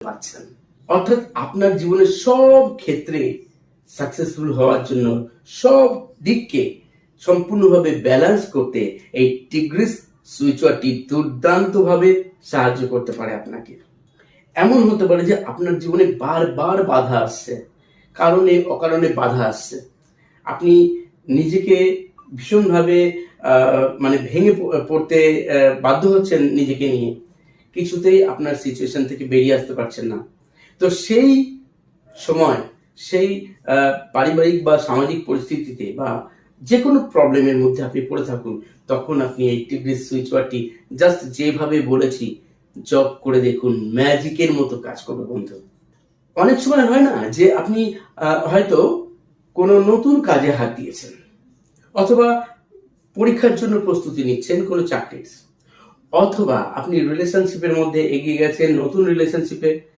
পাচ্ছেন। অর্থাৎ আপনার জীবনের সব ক্ষেত্রে সাকসেসফুল হওয়ার জন্য সব দিককে সম্পূর্ণভাবে ব্যালেন্স করতে এই টিগ্রিস সুইচটি দুর্দান্তভাবে সাহায্য করতে পারে আপনাকে। এমন হতে পারে যে আপনার জীবনে বারবার বাধা আসছে, কারণে অকারণে বাধা আসছে, আপনি নিজেকে ভীষণভাবে মানে ভেঙে পড়তে বাধ্য হচ্ছেন নিজেকে নিয়ে, কিছুতেই আপনার সিচুয়েশন থেকে বেরিয়ে আসতে পারছেন না। তো সেই সময় সেই পারিবারিক বা সামাজিক পরিস্থিতিতে বা যে কোনো প্রবলেমের মধ্যে আপনি পড়ে থাকুন, তখন আপনি এই টিগ্রিস সুইচ ওয়ার্ডটি জাস্ট যেভাবে বলেছি জব করে দেখুন, ম্যাজিকের মতো কাজ করবে বন্ধু। অনেক সময় হয় না যে আপনি হয়তো কোনো নতুন কাজে হাত দিয়েছেন, অথবা পরীক্ষার জন্য প্রস্তুতি নিচ্ছেন কোনো চাকরির, অথবা আপনি রিলেশনশিপের মধ্যে এগিয়ে গেছেন, নতুন রিলেশনশিপে